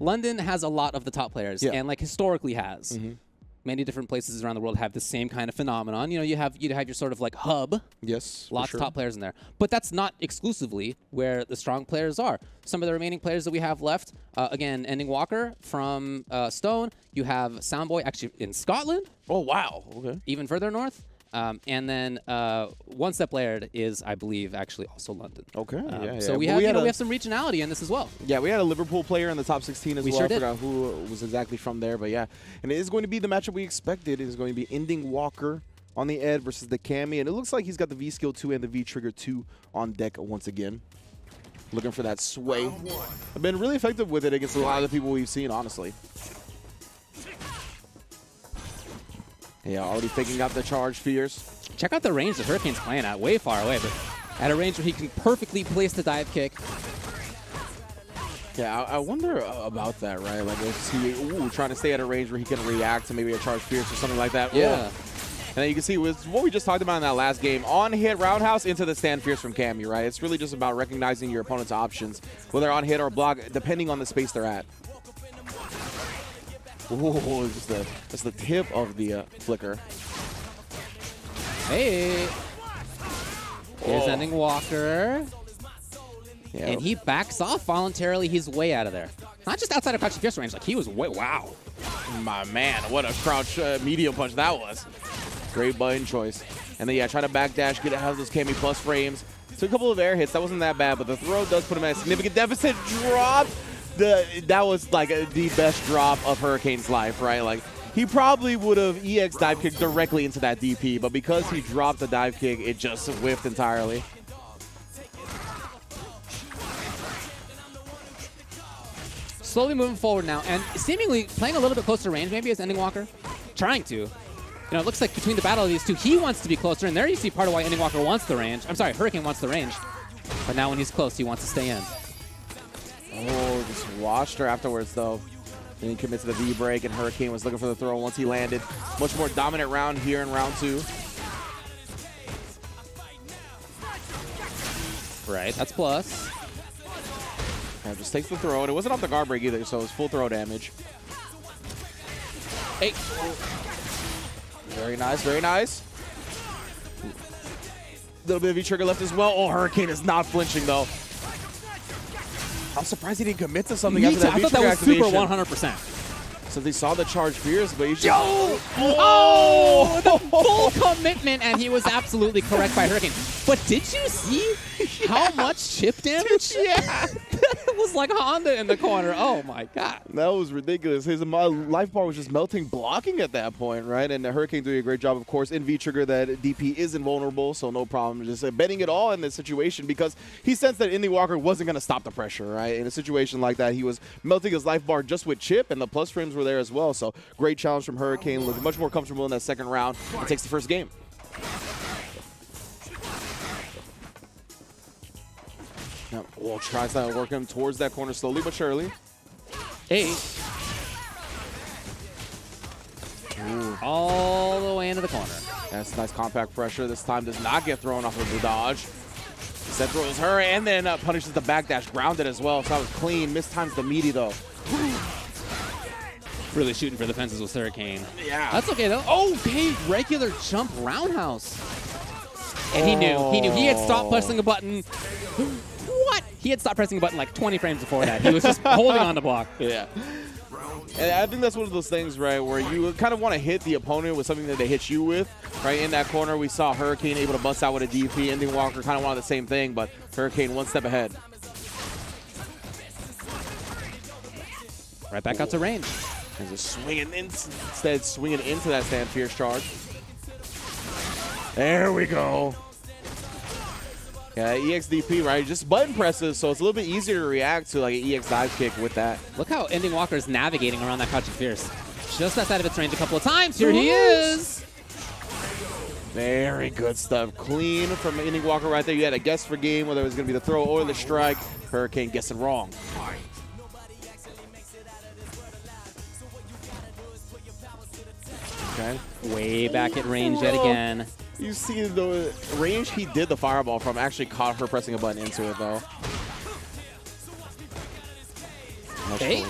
London has a lot of the top players, and like historically has. Many different places around the world have the same kind of phenomenon. You know, you have your sort of like hub. Yes, lots of top players in there. But that's not exclusively where the strong players are. Some of the remaining players that we have left, again, EndingWalker from Stone. You have Soundboy actually in Scotland. Oh, wow. Okay. Even further north. And then One Step Laird is, I believe, actually also London. Okay. So we have some regionality in this as well. Yeah, we had a Liverpool player in the top 16 as well. Sure did. I forgot who was exactly from there, but yeah. And it is going to be the matchup we expected. It is going to be EndingWalker on the Ed versus the Cammy. And it looks like he's got the V-Skill 2 and the V-Trigger 2 on deck once again. Looking for that sway. I've been really effective with it against a lot of the people we've seen, honestly. Yeah, already picking out the charge fears. Check out the range that Hurricane's playing at. Way far away, but at a range where he can perfectly place the dive kick. Yeah, I wonder about that, right? Like, is he trying to stay at a range where he can react to maybe a charge fierce or something like that? Yeah. And then you can see with what we just talked about in that last game, on hit roundhouse into the stand fierce from Cammy, right? It's really just about recognizing your opponent's options, whether on hit or block, depending on the space they're at. Ooh, just the tip of the flicker. Hey. Here's EndingWalker. Yeah. And he backs off voluntarily. He's way out of there. Not just outside of crouching fierce range. Like, he was way, wow. My man, what a crouch medium punch that was. Great button choice. And then, yeah, try to backdash, get out of those Cammy plus frames. Took a couple of air hits. That wasn't that bad, but the throw does put him at a significant deficit. Drop. That was like the best drop of Hurricane's life, right? Like, he probably would have EX dive kicked directly into that DP, but because he dropped the dive kick, it just whiffed entirely. Slowly moving forward now, and seemingly playing a little bit closer range, maybe as EndingWalker. Trying to. You know, it looks like between the battle of these two, he wants to be closer, and there you see part of why EndingWalker wants the range. I'm sorry, Hurricane wants the range. But now when he's close, he wants to stay in. Oh, just watched her afterwards, though. Didn't commit to the V-break, and Hurricane was looking for the throw once he landed. Much more dominant round here in round 2. Right, that's plus. Yeah, just takes the throw, and it wasn't off the guard break either, so it was full throw damage. Hey. Very nice, very nice. Little bit of V-trigger left as well. Oh, Hurricane is not flinching, though. I'm surprised he didn't commit to something after that I thought that was activation. super 100%. So they saw the charge fierce, but he just... Oh! The full commitment, and he was absolutely correct by Hurricane. But did you see how much chip damage? Yeah. It was like Honda in the corner. Oh, my God. That was ridiculous. His life bar was just melting, blocking at that point, right? And the Hurricane doing a great job, of course. In V-trigger, that DP is invulnerable, so no problem. Just betting it all in this situation because he sensed that EndingWalker wasn't going to stop the pressure, right? In a situation like that, he was melting his life bar just with chip, and the plus frames were there as well. So great challenge from Hurricane. Looking much more comfortable in that second round and takes the first game. Now, tries to work him towards that corner slowly but surely. Hey. All the way into the corner. That's nice compact pressure. This time does not get thrown off of the dodge. Instead throws her and then punishes the backdash, grounded as well. So that was clean. Mistimes the meaty though. Really shooting for the fences with Hurricane. Yeah. That's okay though. Oh, big regular jump roundhouse. And he knew. He had stopped pressing a button. What? He had stopped pressing a button like 20 frames before that. He was just holding on the block. Yeah. And I think that's one of those things, right, where you kind of want to hit the opponent with something that they hit you with, right? In that corner, we saw Hurricane able to bust out with a DP. EndingWalker kind of wanted the same thing, but Hurricane one step ahead. Right back out to range. And just swinging instead swinging into that stand fierce charge. There we go. Yeah, EXDP, right? Just button presses, so it's a little bit easier to react to like an EX dive kick with that. Look how EndingWalker is navigating around that crouching fierce. Just outside of its range a couple of times. Here he is. Very good stuff. Clean from EndingWalker right there. You had a guess for game, whether it was going to be the throw or the strike. Hurricane guessing wrong. Okay. Way back at range yet again. You see the range he did the fireball from actually caught her pressing a button into it, though. Hey.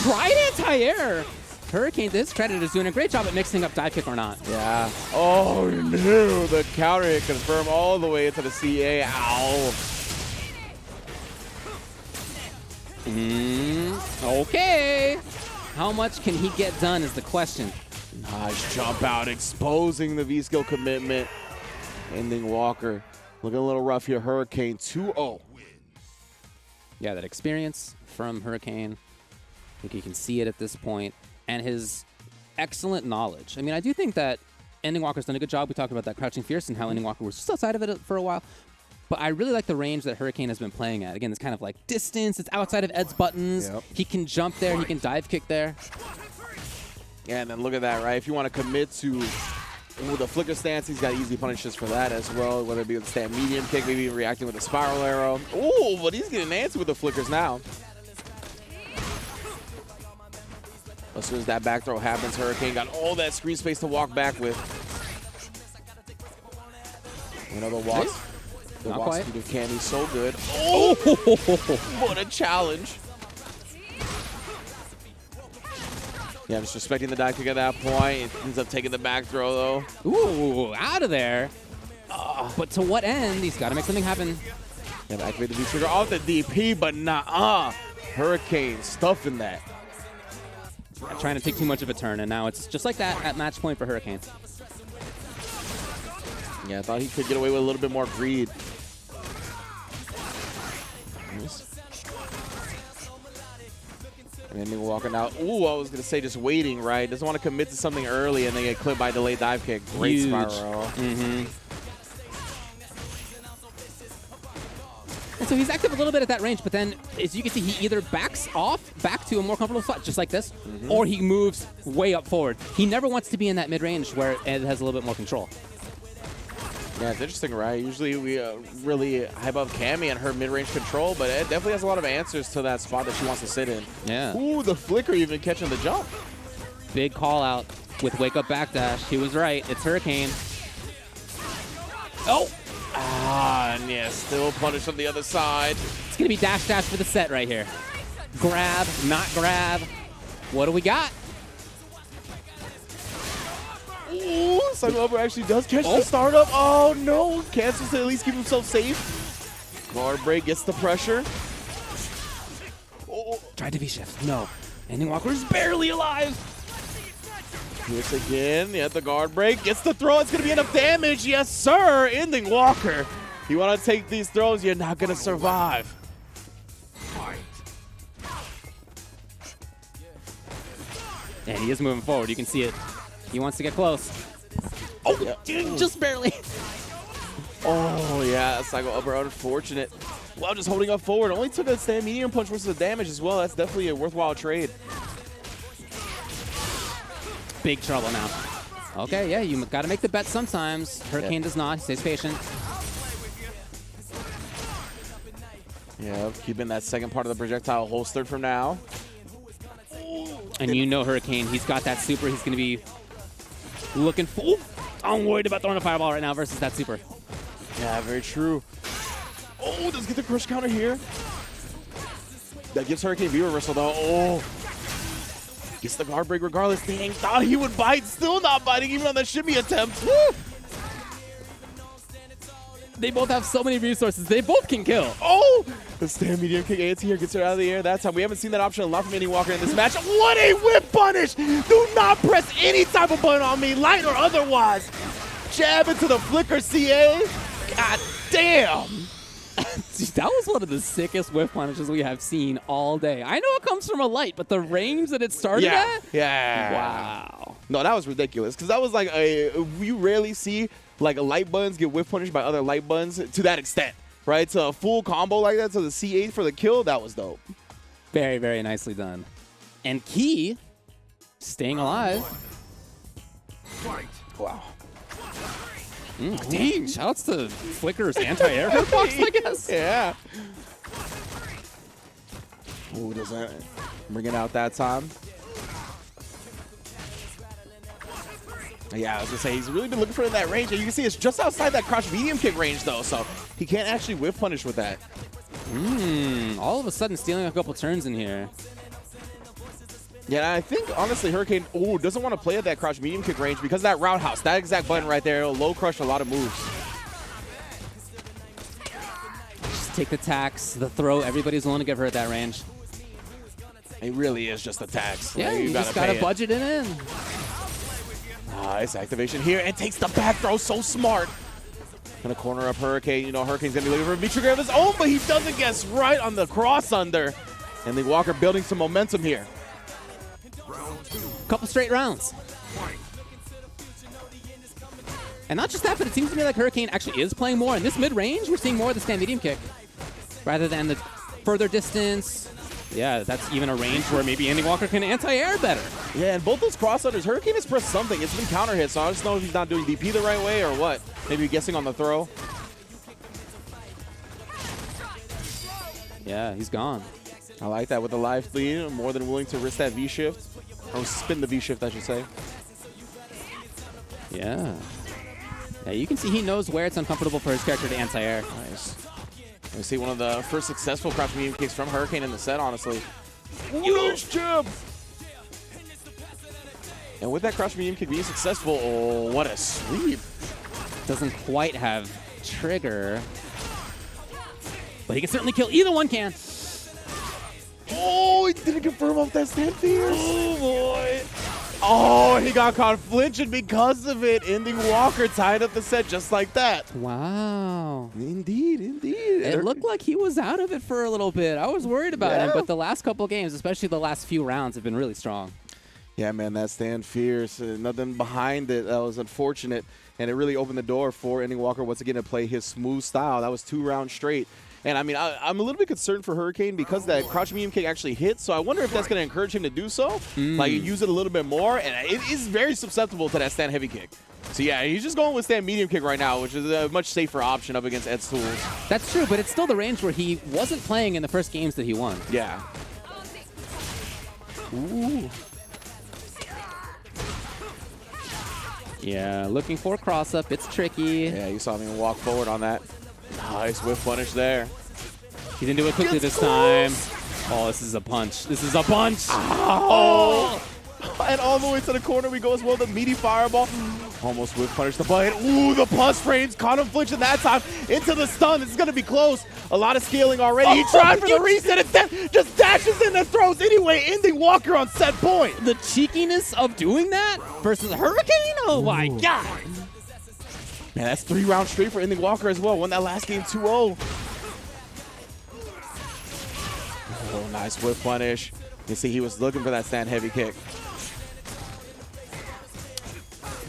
tried anti-air. Hurricane, to his credit, is doing a great job at mixing up dive kick or not. Yeah. Oh, no. The counter hit confirmed all the way into the CA. Ow. Okay. How much can he get done is the question. Nice jump out, exposing the V-skill commitment. EndingWalker looking a little rough here. Hurricane 2-0. Yeah, that experience from Hurricane. I think you can see it at this point. And his excellent knowledge. I mean, I do think that EndingWalker's done a good job. We talked about that Crouching Fierce and how EndingWalker was just outside of it for a while. But I really like the range that Hurricane has been playing at. Again, it's kind of like distance. It's outside of Ed's buttons. Yep. He can jump there. He can dive kick there. Yeah, and then look at that, right? If you want to commit to the flicker stance, he's got easy punishes for that as well, whether it be with the stand medium kick, maybe even reacting with a spiral arrow. Ooh, but he's getting antsy with the flickers now. As soon as that back throw happens, Hurricane got all that screen space to walk back with. You know, the walk speed of Cammy so good. Oh, what a challenge. Yeah, just respecting the dive kick at that point. It ends up taking the back throw, though. Ooh, out of there. But to what end? He's got to make something happen. Yeah, activate the V-trigger off the DP, but nah. Hurricane stuffing that. Trying to take too much of a turn, and now it's just like that at match point for Hurricane. Yeah, I thought he could get away with a little bit more greed. And EndingWalker now. Ooh, I was going to say just waiting, right? Doesn't want to commit to something early and then get clipped by delayed dive kick. Great Huge. spiral. And so he's active a little bit at that range, but then, as you can see, he either backs off back to a more comfortable spot, just like this, or he moves way up forward. He never wants to be in that mid-range where Ed has a little bit more control. Yeah, it's interesting, right? Usually we really hype up Cammy and her mid-range control, but Ed definitely has a lot of answers to that spot that she wants to sit in. Yeah. Ooh, the flicker even catching the jump. Big call out with wake up backdash. He was right. It's Hurricane. Oh! And yeah, still punish on the other side. It's going to be dash for the set right here. Grab, not grab. What do we got? Ooh, Cyber actually does catch the startup. Oh no, cancels to at least keep himself safe. Guard break, gets the pressure. Oh. Tried to V-shift. No. EndingWalker is barely alive. Hits again, yeah, the guard break, gets the throw, it's gonna be enough damage, yes sir, EndingWalker. You wanna take these throws, you're not gonna survive. And he is moving forward, you can see it. He wants to get close. Oh, yeah. Just barely. Oh yeah, cycle upper, unfortunate. Well, just holding up forward, only took a stand medium punch versus the damage as well, that's definitely a worthwhile trade. Big trouble now. Okay, yeah, you got to make the bet sometimes. Hurricane does not. He stays patient. Yeah, keeping that second part of the projectile holstered for now. And you know Hurricane, he's got that super. He's going to be looking for... I'm worried about throwing a fireball right now versus that super. Yeah, very true. Oh, does get the crush counter here. That gives Hurricane V reversal though. Oh. Gets the guard break regardless. Dang, thought he would bite. Still not biting even on that shimmy attempt. Woo! They both have so many resources. They both can kill. Oh! The stand medium kick AT here gets her out of the air that time. We haven't seen that option a lot from EndingWalker in this match. What a whip punish! Do not press any type of button on me, light or otherwise. Jab into the flicker CA. God damn! That was one of the sickest whiff punishes we have seen all day. I know it comes from a light, but the range that it started at? Yeah. Wow. No, that was ridiculous. Because that was like you rarely see like a light buttons get whiff punished by other light buttons to that extent, right? To a full combo like that, to the C8 for the kill, that was dope. Very, very nicely done. And Key staying alive. Wow. Dang, shoutouts to Flicker's anti-air hitbox, I guess. Yeah. Ooh, does that bring it out that time? Yeah, I was gonna say he's really been looking for that range, and you can see it's just outside that crouch medium kick range though, so he can't actually whiff punish with that. All of a sudden stealing a couple turns in here. Yeah, I think, honestly, Hurricane doesn't want to play at that crouch medium kick range because that roundhouse, that exact button right there, it'll low crush a lot of moves. Just take the tax, the throw. Everybody's willing to give her at that range. It really is just a tax. Yeah, like, you just got to budget it in. Nice activation here, and takes the back throw, so smart. Gonna corner up Hurricane. You know, Hurricane's gonna be looking for a beat trigger of his own, but he doesn't guess right on the cross under. And EndingWalker building some momentum here. Couple straight rounds. And not just that, but it seems to me like Hurricane actually is playing more. In this mid-range, we're seeing more of the stand medium kick rather than the further distance. Yeah, that's even a range where maybe EndingWalker can anti-air better. Yeah, and both those cross unders, Hurricane has pressed something. It's been counter hit, so I just don't know if he's not doing DP the right way or what. Maybe guessing on the throw. Yeah, he's gone. I like that with the live lead. I'm more than willing to risk that V-shift. Or spin the V-shift, I should say. Yeah. Yeah, you can see he knows where it's uncomfortable for his character to anti-air. Nice. We see one of the first successful crouch medium kicks from Hurricane in the set, honestly. Huge jump! And with that crouch medium kick being successful, oh, what a sweep. Doesn't quite have trigger. But he can certainly kill. Either one can. Oh, he didn't confirm off that stand fierce. Oh, boy. Oh, he got caught flinching because of it. EndingWalker tied up the set just like that. Wow. Indeed, indeed. It looked like he was out of it for a little bit. I was worried about him, but the last couple games, especially the last few rounds, have been really strong. Yeah, man, that stand fierce. Nothing behind it. That was unfortunate. And it really opened the door for EndingWalker once again to play his smooth style. That was 2 rounds straight. And, I mean, I'm a little bit concerned for Hurricane because that crouch medium kick actually hit, so I wonder if that's going to encourage him to do so. Like, use it a little bit more, and it is very susceptible to that stand heavy kick. So, yeah, he's just going with stand medium kick right now, which is a much safer option up against Ed's tools. That's true, but it's still the range where he wasn't playing in the first games that he won. Yeah. Ooh. Yeah, looking for a cross-up. It's tricky. Yeah, you saw me walk forward on that. Nice whiff punish there. He didn't do it quickly this time. Oh, this is a punch. This is a punch. Oh! And all the way to the corner we go as well. The meaty fireball. Almost whiff punish the button. Ooh, the plus frames. Caught him flinching that time. Into the stun. This is going to be close. A lot of scaling already. He tried for the reset and then just dashes in and throws anyway. EndingWalker on set point. The cheekiness of doing that versus Hurricane? Oh, my God. Man, that's 3 rounds straight for EndingWalker as well. Won that last game 2-0. Oh, nice whip punish. You see he was looking for that stand heavy kick.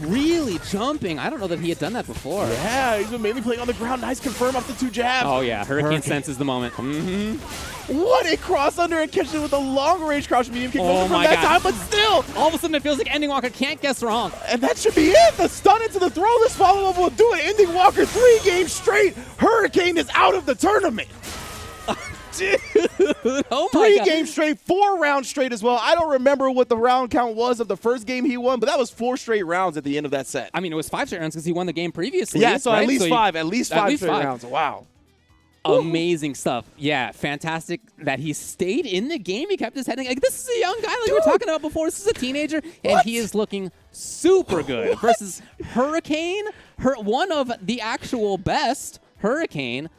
Really jumping. I don't know that he had done that before. Yeah, he's been mainly playing on the ground. Nice confirm off the 2 jabs. Oh, yeah. Hurricane senses the moment. What a cross under and catch it with a long range crouch medium kick. Oh From that time, but still. All of a sudden, it feels like EndingWalker can't guess wrong. And that should be it. The stun into the throw. This follow-up will do it. EndingWalker 3 games straight. Hurricane is out of the tournament. Dude, oh my 3 God. games straight, 4 rounds straight as well. I don't remember what the round count was of the first game he won, but that was 4 straight rounds at the end of that set. I mean, it was 5 straight rounds because he won the game previously. Yeah, so right? at least So 5. At least 5 straight rounds. Wow. Amazing stuff. Yeah, fantastic that he stayed in the game. He kept his head in. Like, this is a young guy like we were talking about before. This is a teenager, and he is looking super good. Versus Hurricane, one of the actual best, Hurricane,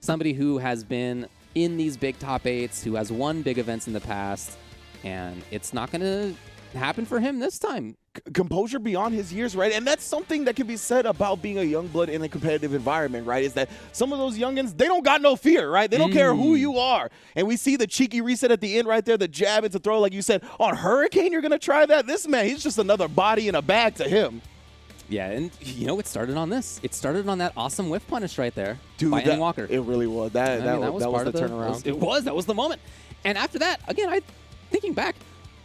somebody who has been in these big top 8s, who has won big events in the past, and it's not going to happen for him this time. Composure beyond his years, right? And that's something that can be said about being a young blood in a competitive environment, right? Is that some of those youngins, they don't got no fear, right? They don't care who you are. And we see the cheeky reset at the end right there, the jab into throw, like you said. On Hurricane, you're going to try that? This man, he's just another body in a bag to him. Yeah, and you know, it started on this. It started on that awesome whiff punish right there. Dude, by EndingWalker. It really was. That was the turnaround. That was the moment. And after that, again, thinking back,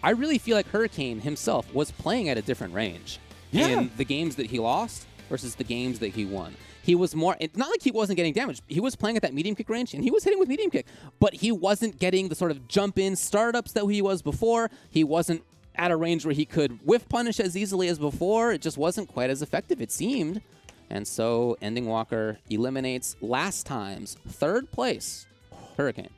I really feel like Hurricane himself was playing at a different range in the games that he lost versus the games that he won. He was more, it's not like he wasn't getting damaged. He was playing at that medium kick range, and he was hitting with medium kick, but he wasn't getting the sort of jump-in startups that he was before. He wasn't at a range where he could whiff punish as easily as before. It just wasn't quite as effective, it seemed. And so EndingWalker eliminates last time's 3rd place Hurricane.